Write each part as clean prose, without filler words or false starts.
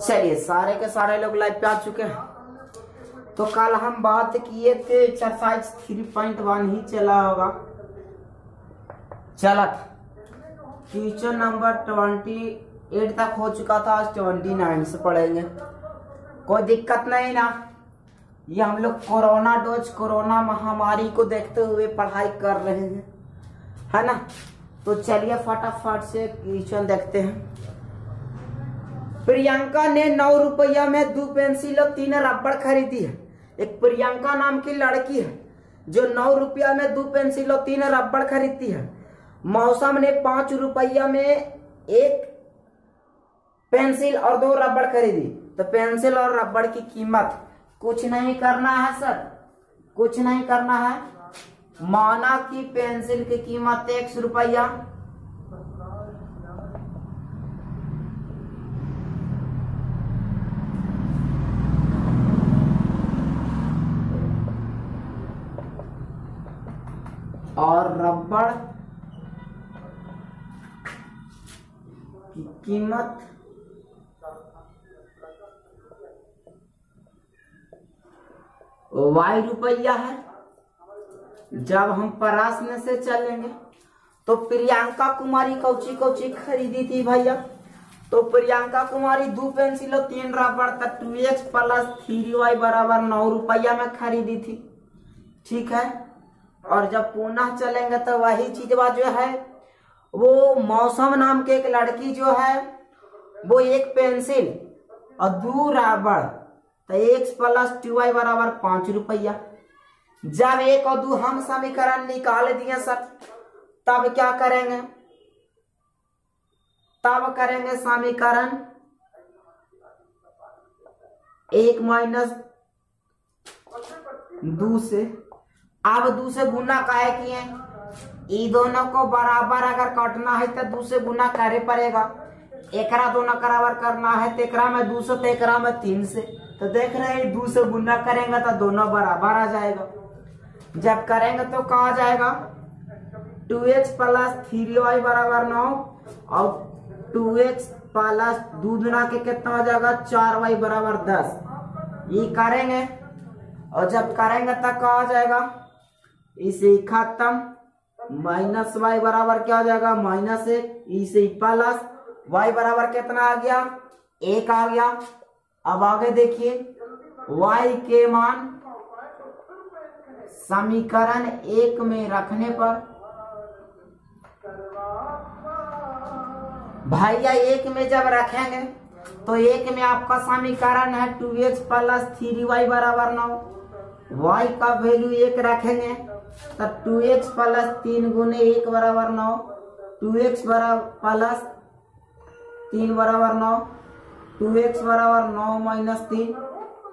चलिए सारे के सारे लोग लाइव पे आ चुके हैं। तो कल हम बात किए थे एक्सरसाइज 3.1 ही चला होगा। चला क्वेश्चन नंबर 28 तक हो चुका था, आज 29 से पढ़ेंगे। कोई दिक्कत नहीं ना। ये हम लोग कोरोना महामारी को देखते हुए पढ़ाई कर रहे हैं, है ना। तो चलिए फटाफट से क्वेश्चन देखते हैं। प्रियंका ने 9 रुपया में 2 पेंसिल और 3 रबड़ खरीदी है। एक प्रियंका नाम की लड़की है जो 9 रुपया में 2 पेंसिल और 3 रबड़ खरीदती है। मौसम ने 5 रुपया में 1 पेंसिल और 2 रबड़ खरीदी। तो पेंसिल और रबड़ की कीमत कुछ नहीं करना है सर, कुछ नहीं करना है। माना कि पेंसिल की कीमत 1 रुपया, और रबड़ की कीमत y रुपया है। जब हम प्रश्न से चलेंगे तो प्रियंका कुमारी कौची कौची खरीदी थी भैया। तो प्रियंका कुमारी 2 पेंसिल और 3 रबड़ तक 2x + 3y बराबर 9 रुपया में खरीदी थी, ठीक है। और जब पुनः चलेंगे तो वही चीज जो है वो मौसम नाम के एक लड़की जो है वो 1 पेंसिल और 2 रबड़, तो x + 2y बराबर 5 रुपया। जब 1 और 2 हम समीकरण निकाल दिए सर, तब क्या करेंगे, तब करेंगे समीकरण 1 - 2 से। अब 2 से गुना काहे किए, ये दोनों को बराबर अगर काटना है तो 2 से गुना करे पड़ेगा। एकरा दोनों बराबर करना है तो एकरा में 2 से, तो एकरा में 3 से। तो देख रहे हैं 2 से गुना करेंगे तो दोनों बराबर आ जाएगा। जब करेंगे तो कहा जाएगा 2x + 3y बराबर 9 और 2x + 2 गुना के कितना हो जाएगा 4y बराबर 10। ये करेंगे और जब करेंगे तब कहा जाएगा इसे खत्म। -y बराबर क्या हो जाएगा -1, इसे प्लस y बराबर कितना आ गया 1 आ गया। अब आगे देखिए y के मान समीकरण 1 में रखने पर भैया 1 में जब रखेंगे तो 1 में आपका समीकरण है 2x + 3y बराबर 9। y का वैल्यू 1 रखेंगे तो 2x + 3 × 1 बराबर 9, 2x + 3 बराबर 9, 2x बराबर 9 - 3,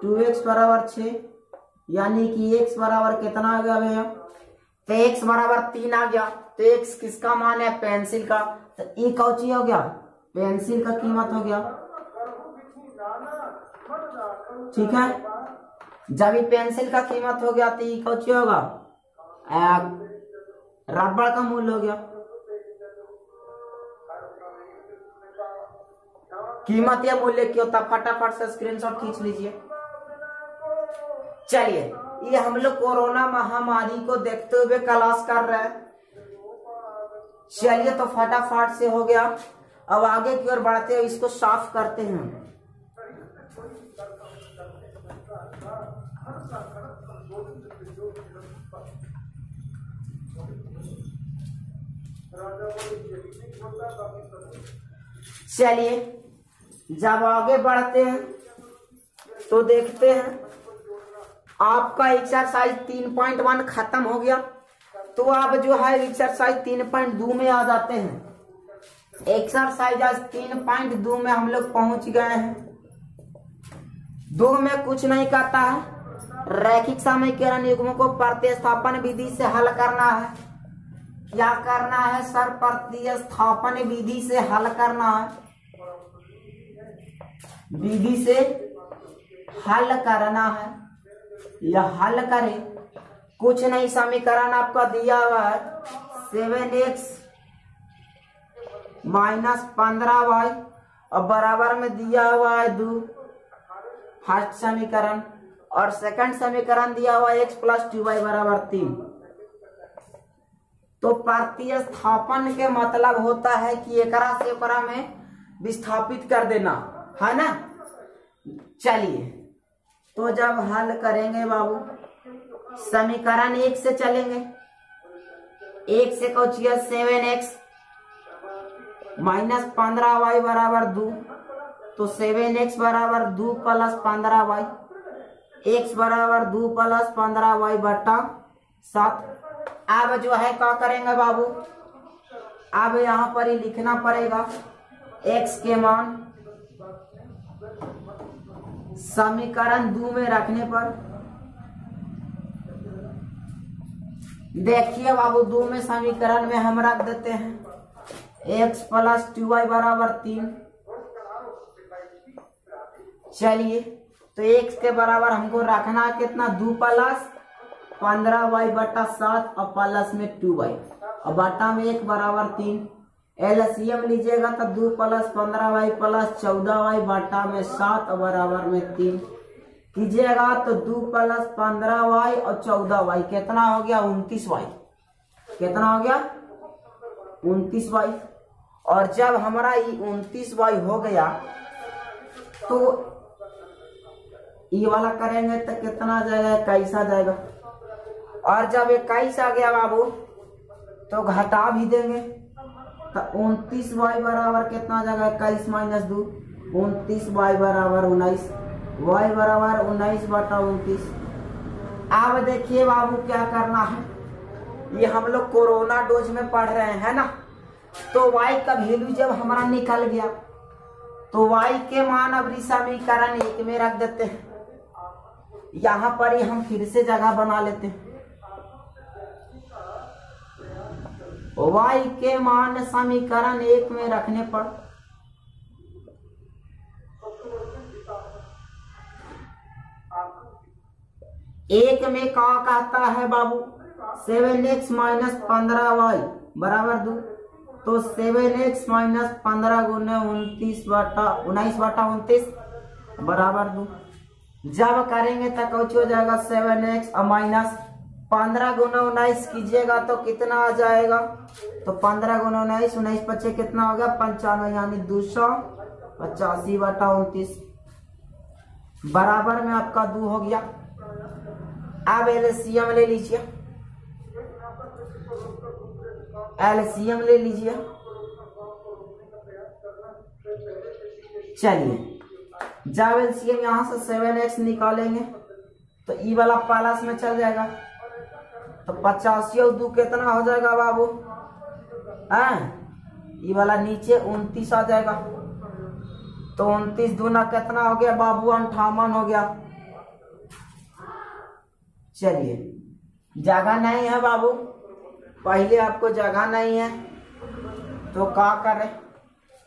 2x बराबर 6, यानी कि x बराबर कितना आ गया भैया, तो x बराबर 3 आ गया। तो x किसका मान है, पेंसिल का। तो ये कौची हो गया, पेंसिल का कीमत हो गया, ठीक है। जब ये पेंसिल का कीमत हो गया तो ये कौची होगा, रबड़ का मूल्य हो गया। कीमत या मूल्य क्यों होता, फटाफट से स्क्रीनशॉट खींच लीजिए। चलिए ये हम लोग कोरोना महामारी को देखते हुए क्लास कर रहे हैं। चलिए तो फटाफट से हो गया। अब आगे की ओर बढ़ते हैं, इसको साफ करते हैं। चलिए जब आगे बढ़ते हैं तो देखते हैं आपका एक्सरसाइज 3.1 खत्म हो गया। तो आप जो है एक्सरसाइज 3.2 में आ जाते हैं। एक्सरसाइज आज 3.2 में हम लोग पहुंच गए हैं। 2 में कुछ नहीं करता है, रैखिक समीकरण युग्मों को प्रतिस्थापन विधि से हल करना है। क्या करना है सर, प्रतिस्थापन विधि से हल करना है, विधि से हल करना है। यह हल करें, कुछ नहीं, समीकरण आपका दिया हुआ है 7x माइनस 15y और बराबर में दिया हुआ है 2 फर्स्ट समीकरण, और सेकंड समीकरण दिया हुआ x प्लस 2y बराबर 3। तो प्रतिस्थापन के मतलब होता है कि एकरा से एकरा में विस्थापित कर देना, है ना। चलिए, तो जब हल करेंगे बाबू समीकरण 1 से चलेंगे। 1 से कौचिया 7x माइनस 15y बराबर 2, तो 7x बराबर 2 प्लस 15y, x बराबर 2 प्लस 15y बटा 7। अब जो है क्या करेंगे बाबू, अब यहाँ पर ही लिखना पड़ेगा x के मान समीकरण 2 में रखने पर। देखिए बाबू 2 में समीकरण में हम रख देते हैं x प्लस 2y बराबर 3। चलिए, तो x के बराबर हमको रखना कितना, 2 प्लस 15y बटा 7 और प्लस में 2y और बटा में 1 बराबर 3। एलसीएम लीजिएगा तो 2 प्लस 15y प्लस 14y बटा में 7 और बराबर में 3 कीजिएगा तो 2 प्लस 15y और 14y कितना हो गया, 29y। कितना हो गया, 29y। और जब हमारा ये 29y हो गया तो ये वाला करेंगे तो कितना आ जाएगा, 21 आ जाएगा। और जब 21 आ गया बाबू तो घटा भी देंगे तो 29y बराबर कितना आ जाएगा, 21 माइनस 2, 29y बराबर 19, y बराबर 19 बटा 29। अब देखिए बाबू क्या करना है, ये हम लोग कोरोना डोज में पढ़ रहे हैं ना, तो y का वैल्यू जब हमारा निकल गया तो y के मान अब समीकरण 1 में रख देते हैं। यहाँ पर ही हम फिर से जगह बना लेते हैं। y के मान समीकरण 1 में रखने पर एक में क्या कहता है बाबू, 7x माइनस 15y बराबर 2, तो 7x माइनस 15 गुने 19 बटा 29 बराबर 2। जब करेंगे तो कुछ हो जाएगा 7x और माइनस 15 गुना 19 कीजिएगा तो कितना आ जाएगा, तो 15 गुना 19, 19 पच्चे कितना होगा, 95 यानी 285 बटा 29 बराबर में आपका 2 हो गया। अब एलसीएम ले लीजिए, एलसीएम ले लीजिए। चलिए, जब एलसीएम यहाँ से 7x निकालेंगे तो ई वाला प्लस में चल जाएगा, तो 85 और 2 कितना हो जाएगा बाबू, ई वाला नीचे 29 आ जाएगा, तो 29 दूना कितना हो गया बाबू, 58 हो गया। चलिए, जगह नहीं है बाबू, पहले आपको जगह नहीं है तो क्या करें,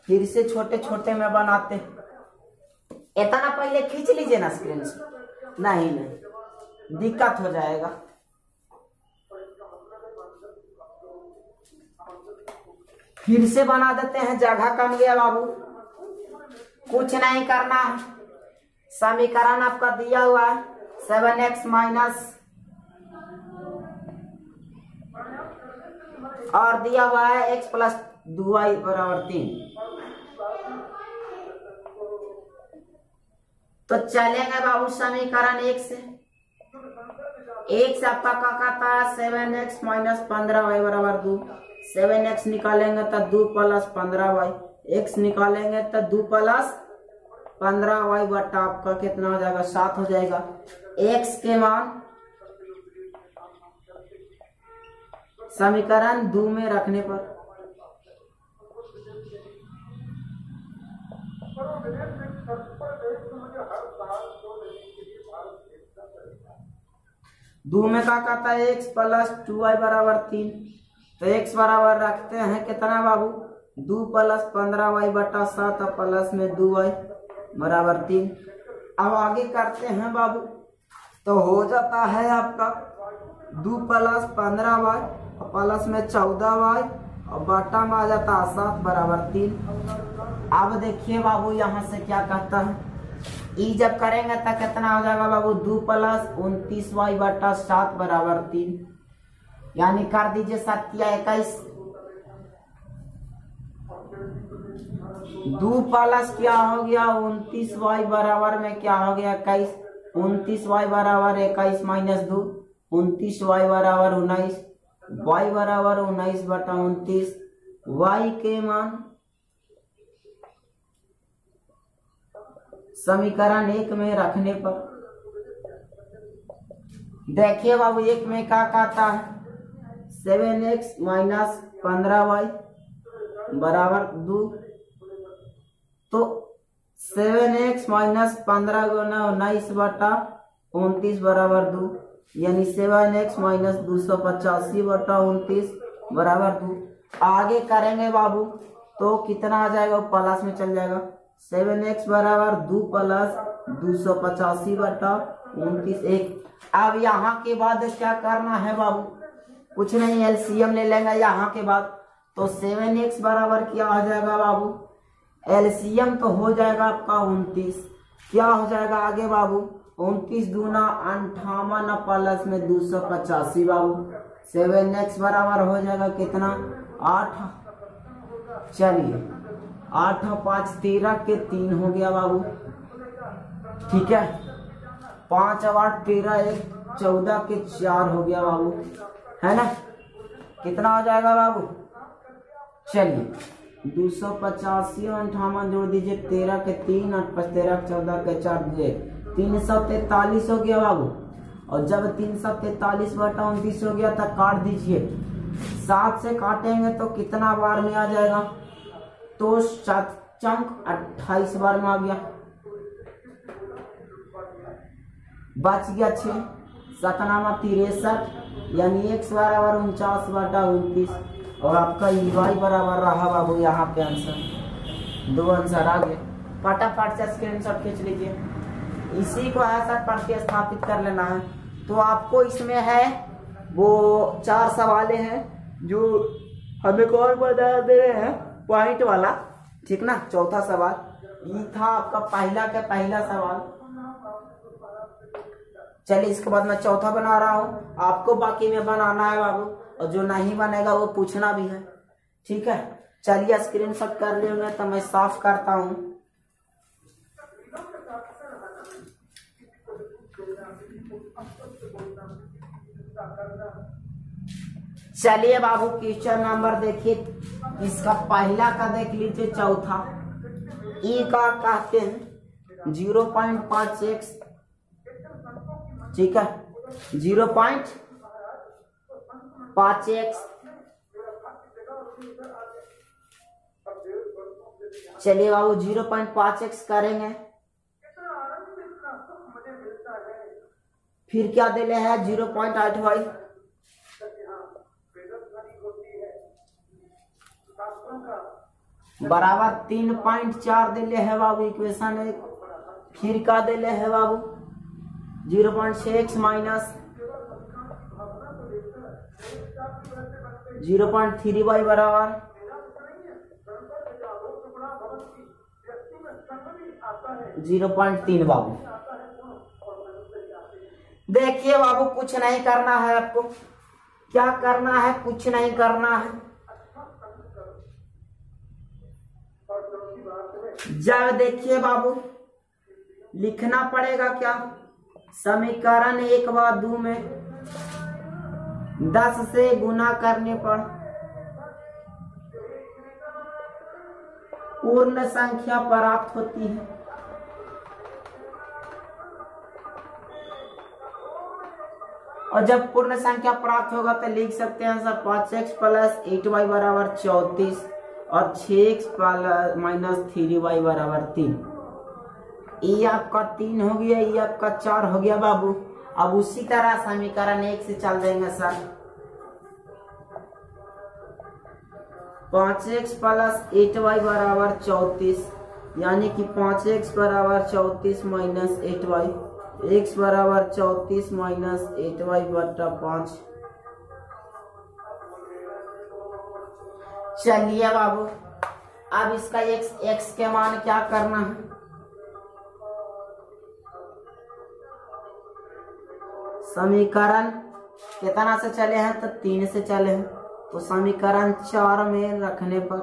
फिर से छोटे छोटे में बनाते। इतना पहले खींच लीजिए ना स्क्रीन से, नहीं दिक्कत हो जाएगा। फिर से बना देते हैं, जगह कम गया बाबू, कुछ नहीं करना है। समीकरण आपका दिया हुआ है 7x माइनस और दिया हुआ है x प्लस 2y बराबर 3। तो चलेंगे बाबू समीकरण 1 से। 1 से आपका क्या कहता है, 7x माइनस 15y बराबर 2। 7x निकालेंगे तो 2 प्लस 15y, x निकालेंगे तो 2 प्लस 15y बटा आपका कितना हो जाएगा, 7 हो जाएगा। x के मान समीकरण 2 में रखने पर दो में क्या कहता है, x प्लस 2y बराबर 3, तो x बराबर रखते हैं कितना बाबू, 2 प्लस 15y बटा 7 और प्लस में 2y बराबर 3। अब आगे करते हैं बाबू, तो हो जाता है आपका 2 प्लस 15y और प्लस में 14y और बटा में आ जाता है 7 बराबर 3। अब देखिए बाबू यहाँ से क्या कहता है, ई जब करेंगे तो कितना हो जाएगा बाबू 2 प्लस 29y बटा 7 बराबर 3, यानी कर दीजिए 7 या 21। 2 प्लस क्या हो गया 29y बराबर में क्या हो गया 21, 29y बराबर 21 माइनस 2, 29y बराबर 19, y बराबर 19 बटा 29, y के मान समीकरण 1 में रखने पर देखिए बाबू 1 में क्या कहता है 7x माइनस 15y बराबर 2, तो 7x माइनस 15 गुना 19 बटा 29 बराबर 2, यानी 7x माइनस 285 बटा 29 बराबर 2। आगे करेंगे बाबू तो कितना आ जाएगा, प्लस में चल जाएगा, 7x बराबर 2 प्लस 285 बटा 29 1। अब यहाँ के बाद क्या करना है बाबू, कुछ नहीं, एलसीएम ले लेंगे यहाँ के बाद, तो 7x बराबर क्या हो जाएगा बाबू, एलसीएम तो हो जाएगा आपका 29, क्या हो जाएगा आगे बाबू 29 दूना 58 प्लस में 285 बाबू, 7x बराबर हो जाएगा कितना 8, चलिए 8 5 13 के 3 हो गया बाबू, ठीक है, 5 8 13 1 14 के 4 हो गया बाबू, है ना, कितना हो जाएगा बाबू, चलिए 285 और 58 जोड़ दीजिए, 13 के 3 8 5 13 14 के 4 343 हो गया बाबू। और जब 343 बटा 29 हो गया तब काट दीजिए, 7 से काटेंगे तो कितना बार में आ जाएगा, तो 7 चंक 28 बार में आ गया, बच गया 6, 7 63, यानी x बराबर 49 बटा 29, और आपका y बराबर रहा बाबू यहाँ पे आंसर, 2 आंसर आ गए। फटाफट से स्क्रीनशॉट खींच लीजिए, इसी को ऐसा प्रतिस्थापित कर लेना है। तो आपको इसमें है वो 4 सवाले हैं जो हमें कौन बता दे रहे हैं, पॉइंट वाला, ठीक ना, चौथा सवाल ये था आपका पहला सवाल। चलिए इसके बाद मैं चौथा बना रहा हूँ, आपको बाकी में बनाना है बाबू, और जो नहीं बनेगा वो पूछना भी है, ठीक है। चलिए स्क्रीनशॉट कर लेंगे तो मैं साफ करता हूँ। चलिए बाबू क्वेश्चन नंबर देखिए, इसका पहला का देख लीजिए, चौथा ई का कहते हैं 0.5x, ठीक है, 0.5x, चलिए बाबू 0.5x करेंगे, फिर क्या दे रहे हैं 0.8y, बराबर 3.4 दे ले है बाबू इक्वेशन 1, फिर का दे ले है बाबू 0.6x माइनस 0.3y बराबर 0.3 बाबू। देखिए बाबू कुछ नहीं करना है आपको, क्या करना है, कुछ नहीं करना है, जब देखिए बाबू लिखना पड़ेगा क्या, समीकरण 1 व 2 में 10 से गुना करने पर पूर्ण संख्या प्राप्त होती है। और जब पूर्ण संख्या प्राप्त होगा तो लिख सकते हैं सर 5x प्लस 8y बराबर 34 और 6x माइनस 3y बराबर 3। ये आपका 3 हो गया, ये आपका 4 हो गया बाबू। अब उसी तरह समीकरण 1 से चल देंगे सर, 5x प्लस 8y बराबर 34, यानी कि 5x बराबर 34 माइनस 8y, x बराबर 34 माइनस 8y बटा 5। चलिए बाबू, अब इसका एक्स के मान क्या करना है। समीकरण कितना से चले हैं, तो 3 से चले हैं, तो समीकरण 4 में रखने पर,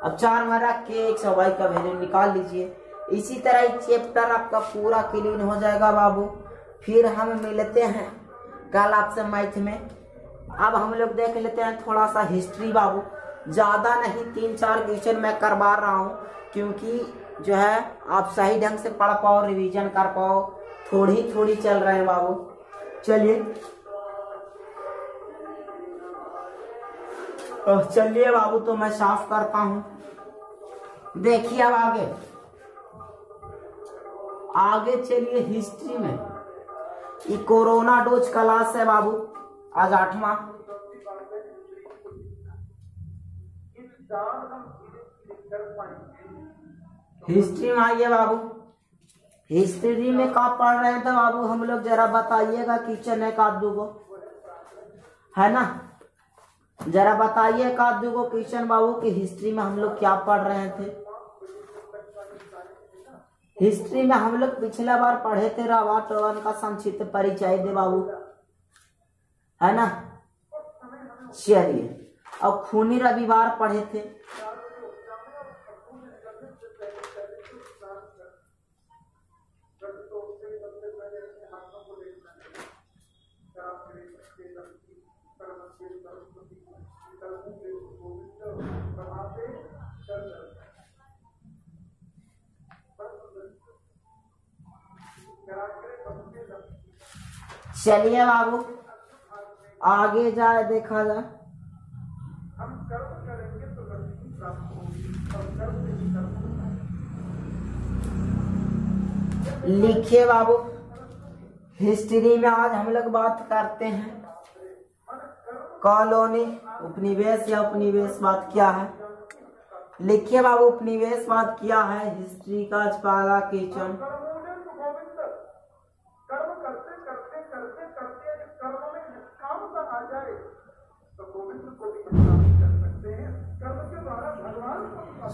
अब 4 में रख के XY का वैल्यू निकाल लीजिए। इसी तरह चैप्टर आपका पूरा क्लीन हो जाएगा बाबू। फिर हम मिलते हैं कल आपसे मैथ में। अब हम लोग देख लेते हैं थोड़ा सा हिस्ट्री बाबू, ज्यादा नहीं 3-4 क्वेश्चन मैं करवा रहा हूँ, क्योंकि जो है आप सही ढंग से पढ़ पाओ, रिवीजन कर पाओ। थोड़ी चल रहे हैं बाबू। चलिए बाबू, तो मैं साफ करता हूं। देखिए अब आगे चलिए हिस्ट्री में। ये कोरोना डोज क्लास है बाबू, आज 8वां। हिस्ट्री में आइए बाबू। हिस्ट्री में क्या पढ़ रहे थे बाबू हम लोग, जरा बताइएगा। किचन है का दूगो, है ना, जरा बताइए का दूगो क्वेश्चन बाबू कि हिस्ट्री में हम लोग क्या पढ़ रहे थे। हिस्ट्री में हम लोग पिछला बार पढ़े थे रावण टोलन का संक्षिप्त परिचय दे बाबू, है ना। चलिए, अब खूनी रविवार पढ़े थे। चलिए बाबू, आगे जाए देखा जाए। लिखिए बाबू, हिस्ट्री में आज हम लोग बात करते हैं कॉलोनी उपनिवेश या उपनिवेशवाद क्या है। लिखिए बाबू, उपनिवेशवाद क्या है। हिस्ट्री का पहला क्वेश्चन।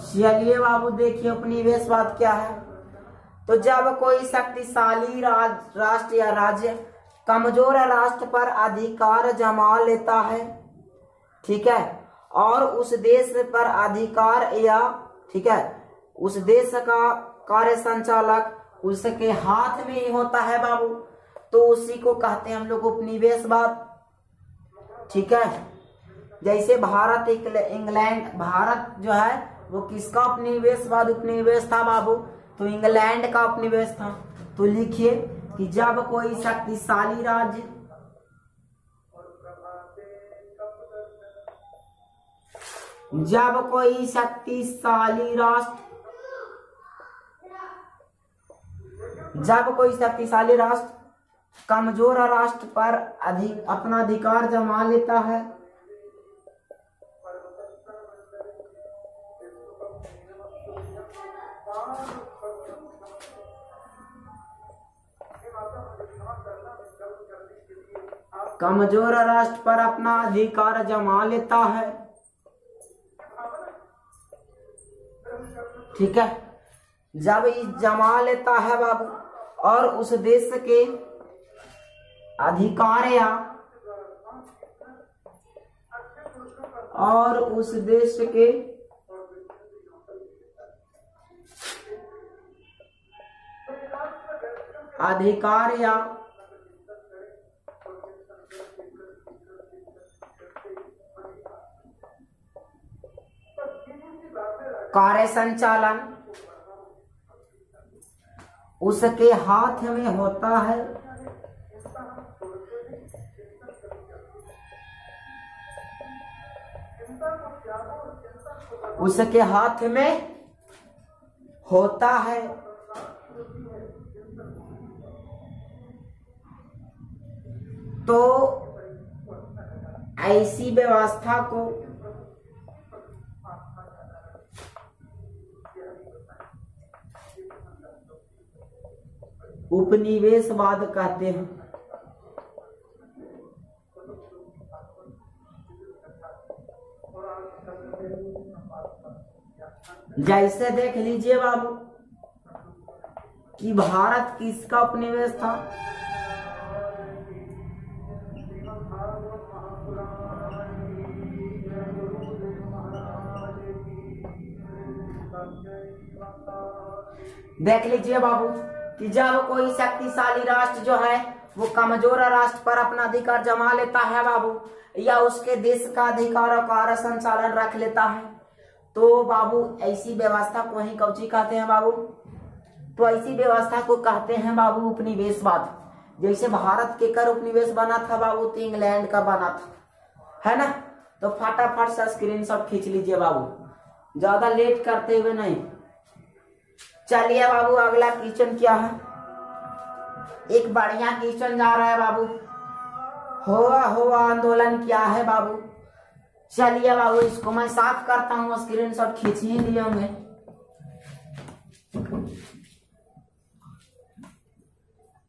चलिए बाबू, देखिए उपनिवेशवाद क्या है। तो जब कोई शक्तिशाली राष्ट्र या राज्य कमजोर राष्ट्र पर अधिकार जमा लेता है, ठीक है, और उस देश पर अधिकार या, ठीक है, उस देश का कार्य संचालक उसके हाथ में ही होता है बाबू, तो उसी को कहते हैं हम लोग उपनिवेशवाद। ठीक है, जैसे भारत इंग्लैंड, भारत जो है वो किसका उपनिवेश था बाबू, तो इंग्लैंड का उपनिवेश था। तो लिखिए कि जब कोई शक्तिशाली राज्य कमजोर राष्ट्र पर अपना अधिकार जमा लेता है, कमजोर राष्ट्र पर अपना अधिकार जमा लेता है, ठीक है, जब ये जमा लेता है बाबू, और उस देश के अधिकार या और उस देश के अधिकार या कार्य संचालन उसके हाथ में होता है, उसके हाथ में होता है। तो ऐसी व्यवस्था को उपनिवेशवाद कहते हैं। जैसे देख लीजिए बाबू कि भारत किसका उपनिवेश था। देख लीजिए बाबू कि जब कोई शक्तिशाली राष्ट्र जो है वो कमजोर राष्ट्र पर अपना अधिकार जमा लेता है बाबू, या उसके देश का अधिकार और कार्य संचालन रख लेता है, तो बाबू ऐसी व्यवस्था को ही कौची कहते हैं बाबू? तो ऐसी व्यवस्था को कहते हैं बाबू उपनिवेशवाद। जैसे भारत के कर उपनिवेश बना था बाबू, तो इंग्लैंड का बना था, है ना। तो फटाफट से स्क्रीनशॉट खींच लीजिए बाबू, ज्यादा लेट करते हुए नहीं। चलिए बाबू अगला क्वेश्चन क्या है, एक बढ़िया क्वेश्चन जा रहा है बाबू। हुआ आंदोलन क्या है बाबू? चलिए बाबू इसको मैं साफ करता हूँ, स्क्रीनशॉट खींच ही लिए होंगे।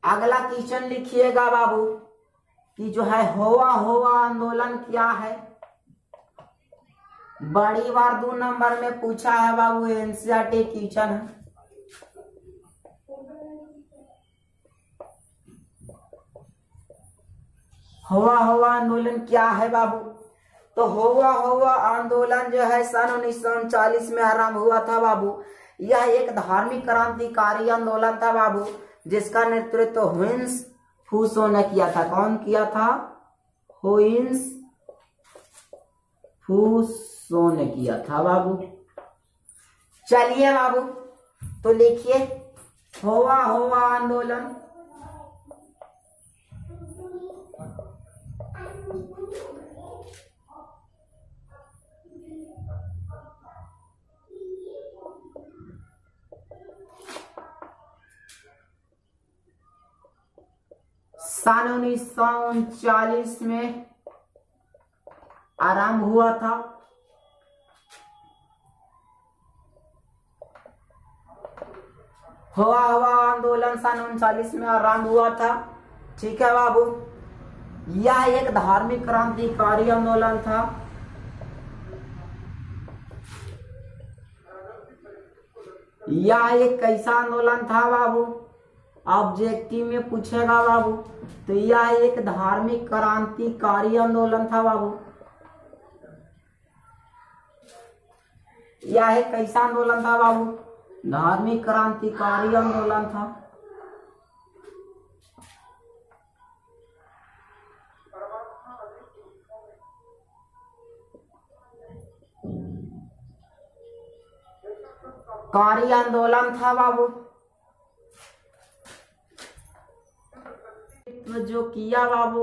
अगला क्वेश्चन लिखिएगा बाबू कि जो है हुआ आंदोलन क्या है। बड़ी बार 2 नंबर में पूछा है बाबू, एनसीईआरटी क्वेश्चन है। हुआ आंदोलन क्या है बाबू? तो हुआ आंदोलन जो है सन 1939 में आरंभ हुआ था बाबू। यह एक धार्मिक क्रांतिकारी आंदोलन था बाबू, जिसका नेतृत्व हुइन्स फूसो ने किया था। कौन किया था? हुइन्स फूसो ने किया था बाबू। चलिए बाबू तो लिखिए हुआ आंदोलन। सन 1939 में आरंभ हुआ था। हुआ आंदोलन सन 1939 में आरंभ हुआ था। ठीक है बाबू, यह एक धार्मिक क्रांतिकारी आंदोलन था। यह एक कैसा आंदोलन था बाबू? ऑब्जेक्टिव में पूछेगा बाबू, तो यह एक धार्मिक क्रांतिकारी आंदोलन था बाबू। यह एक कैसा आंदोलन था बाबू? धार्मिक क्रांतिकारी आंदोलन था। कारी आंदोलन था बाबू। जो किया बाबू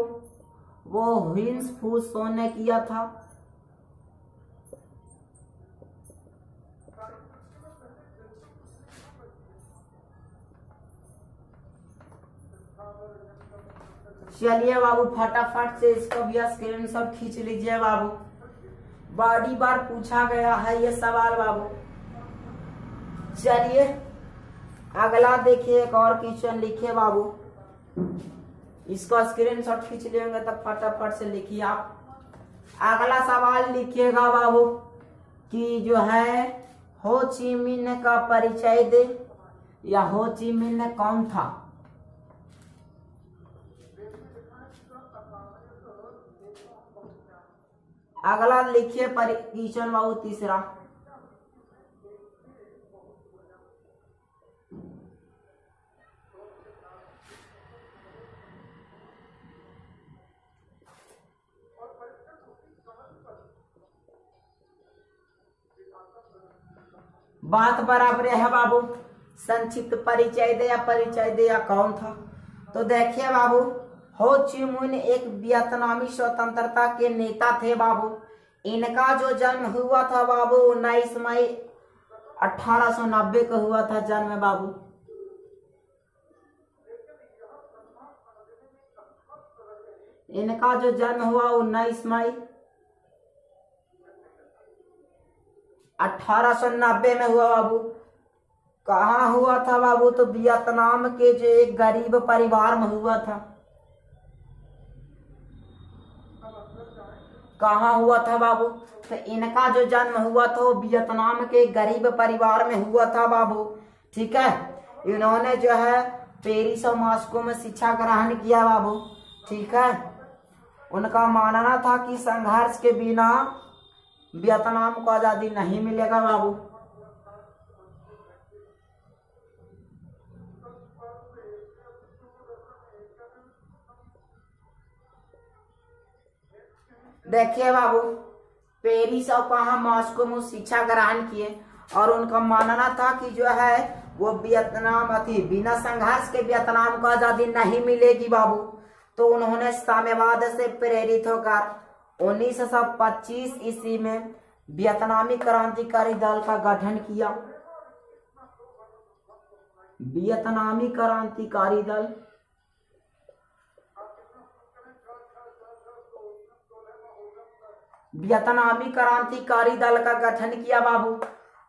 वो हुइन्स फूसो ने किया था। चलिए बाबू फटाफट से इसको भी स्क्रीनशॉट खींच लीजिए बाबू, बड़ी बार पूछा गया है ये सवाल बाबू। चलिए अगला देखिए, एक और क्वेश्चन लिखिए बाबू, इसको स्क्रीनशॉट खींच लेंगे तब फटाफट से लिखिए आप। अगला सवाल लिखिएगा बाबू कि जो है हो ची मिन्ह का परिचय दे, या हो ची मिन्ह कौन था? अगला लिखिए क्वेश्चन बाबू तीसरा। बात बराबर है बाबू, संक्षिप्त परिचय दे या कौन था? तो देखिए बाबू, हो ची मिन्ह एक वियतनामी स्वतंत्रता के नेता थे बाबू। इनका जो जन्म हुआ था बाबू 19 मई 1890 को हुआ था जन्म बाबू। इनका जो जन्म हुआ 19 मई 1890 में हुआ बाबू। कहाँ हुआ था बाबू? तो वियतनाम के जो एक गरीब परिवार में हुआ था। कहाँ हुआ था बाबू? तो इनका जो जन्म हुआ था वो वियतनाम के गरीब परिवार में हुआ था बाबू। ठीक है, इन्होंने जो है पेरिस और मॉस्को में शिक्षा ग्रहण किया बाबू। ठीक है, उनका मानना था कि संघर्ष के बिना वियतनाम को आजादी नहीं मिलेगा बाबू। देखिए बाबू, पेरिस और कहा मॉस्को में शिक्षा ग्रहण किए और उनका मानना था कि जो है वो वियतनाम थी बिना संघर्ष के वियतनाम को आजादी नहीं मिलेगी बाबू। तो उन्होंने साम्यवाद से प्रेरित होकर 1925 ईस्वी में वियतनामी क्रांतिकारी दल का गठन किया। वियतनामी क्रांतिकारी दल का गठन किया बाबू।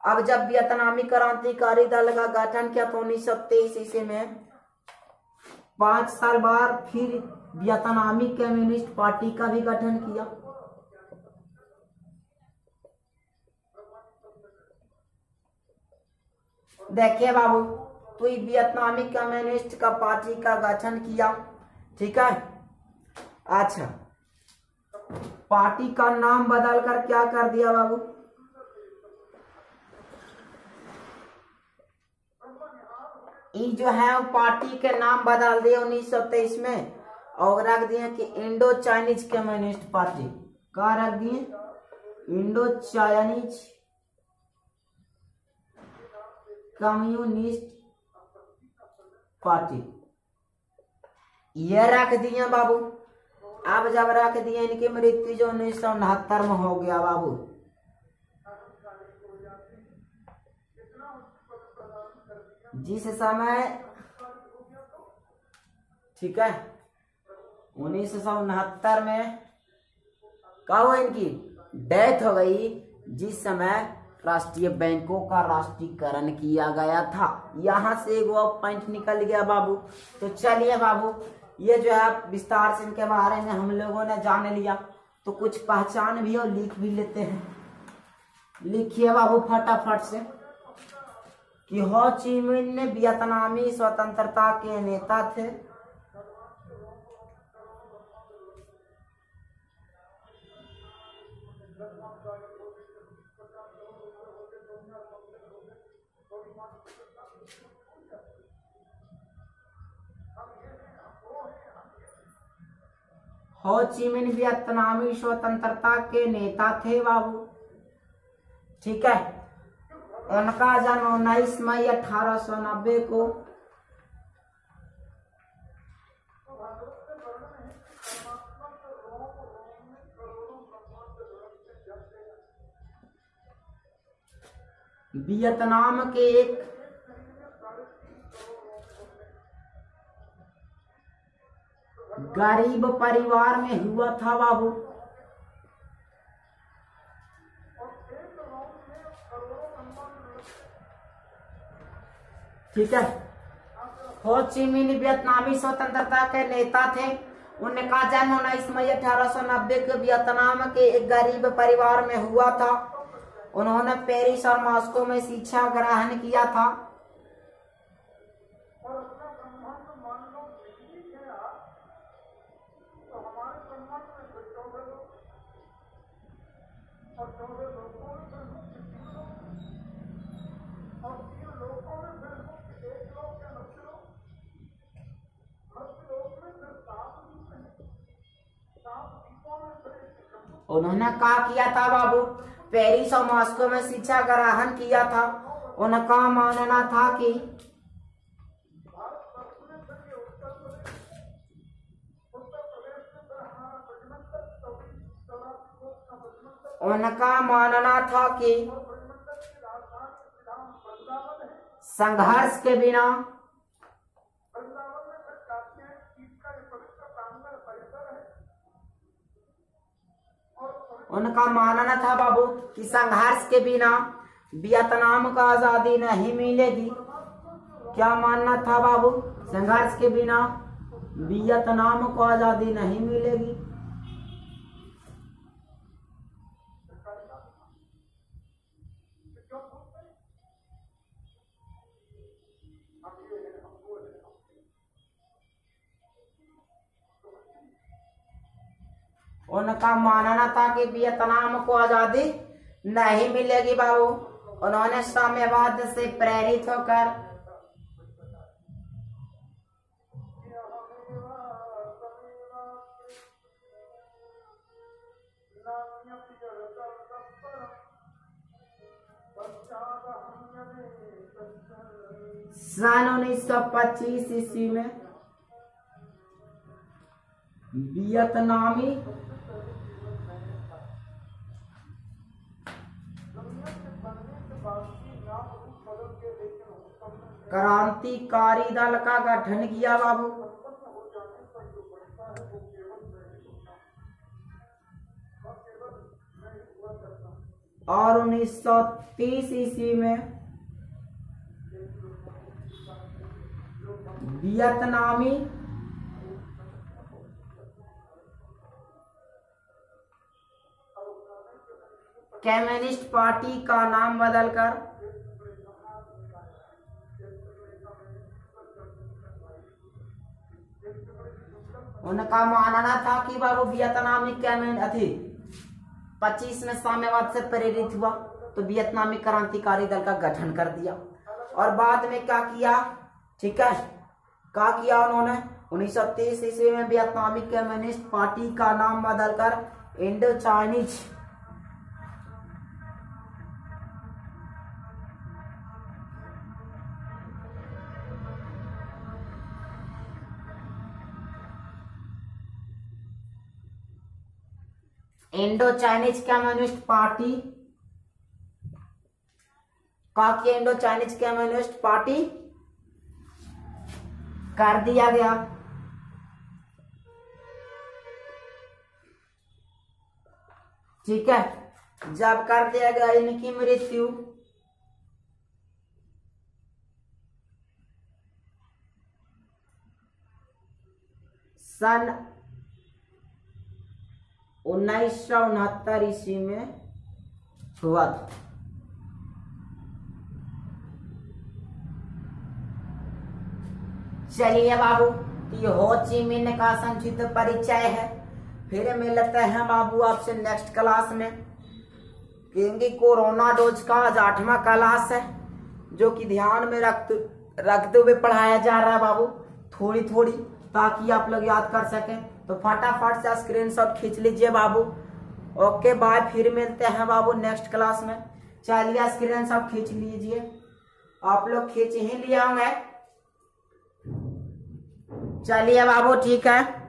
अब जब वियतनामी क्रांतिकारी दल का गठन किया तो 1923 ईस्वी में 5 साल बाद फिर वियतनामी कम्युनिस्ट पार्टी का भी गठन किया। देखिए बाबू, तो वियतनामी कम्युनिस्ट का पार्टी का गठन किया। ठीक है, अच्छा, पार्टी का नाम बदलकर क्या कर दिया बाबू? ये जो है वो पार्टी के नाम बदल दिए 1923 में और रख दिए कि इंडो चाइनीज कम्युनिस्ट पार्टी। क्या रख दिए? इंडो चाइनीज कम्युनिस्ट पार्टी ये रख दिए बाबू। अब जब रख दिए, इनकी मृत्यु जो 1969 में हो गया बाबू। जिस समय, ठीक है, 1969 में क्या हुआ, इनकी डेथ हो गई जिस समय राष्ट्रीय बैंकों का राष्ट्रीयकरण किया गया था। यहां से एक वो पॉइंट निकल गया बाबू। तो चलिए बाबू, ये जो है विस्तार से इनके बारे में हम लोगों ने जान लिया, तो कुछ पहचान भी और लिख भी लेते हैं। लिखिए बाबू फटाफट से कि हो ची मिन्ह वियतनामी स्वतंत्रता के नेता थे। हो ची मिन्ह वियतनामी स्वतंत्रता के नेता थे बाबू। ठीक है, उनका जन्म 19 मई 1890 को वियतनाम के एक गरीब परिवार में हुआ था बाबू। ठीक है, हो ची मिन्ह वियतनामी स्वतंत्रता के नेता थे। उनका जन्म 19 मई 1890 के वियतनाम के एक गरीब परिवार में हुआ था। उन्होंने पेरिस और मॉस्को में शिक्षा ग्रहण किया था। उन्होंने क्या किया था बाबू? पेरिस और मॉस्को में शिक्षा ग्रहण किया था। उनका मानना था कि संघर्ष के बिना उनका मानना था बाबू कि संघर्ष के बिना वियतनाम को आजादी नहीं मिलेगी। क्या मानना था बाबू? संघर्ष के बिना वियतनाम को आजादी नहीं मिलेगी। उनका मानना था कि वियतनाम को आजादी नहीं मिलेगी बाबू। उन्होंने साम्यवाद से प्रेरित होकर सन 1925 ईस्वी में वियतनामी क्रांतिकारी दल का गठन किया बाबू। और 1930 ईस्वी में वियतनामी कम्युनिस्ट पार्टी का नाम बदलकर उनका मानना था कि बाबू वियतनामी कम्युनिस्ट 25 में साम्यवाद से प्रेरित हुआ तो वियतनामी क्रांतिकारी दल का गठन कर दिया। और बाद में क्या किया, ठीक है, क्या किया उन्होंने 1930 ईस्वी में वियतनामी कम्युनिस्ट पार्टी का नाम बदलकर इंडो चाइनीज कम्युनिस्ट पार्टी का इंडो चाइनीज कम्युनिस्ट पार्टी कर दिया गया। ठीक है, जब कर दिया गया इनकी मृत्यु सन 1969 ईस्वी में हुआ था। चलिए बाबू, ये हो ची मिन्ह का संक्षिप्त परिचय है। फिर मिलते हैं बाबू आपसे नेक्स्ट क्लास में, क्योंकि कोरोना डोज का आज 8वां क्लास है जो कि ध्यान में रखते हुए पढ़ाया जा रहा है बाबू, थोड़ी थोड़ी, ताकि आप लोग याद कर सकें। तो फटाफट से स्क्रीनशॉट खींच लीजिए बाबू। ओके बाय, फिर मिलते हैं बाबू नेक्स्ट क्लास में। चलिए स्क्रीनशॉट खींच लीजिए, आप लोग खींच ही लिए होंगे। चलिए बाबू, ठीक है।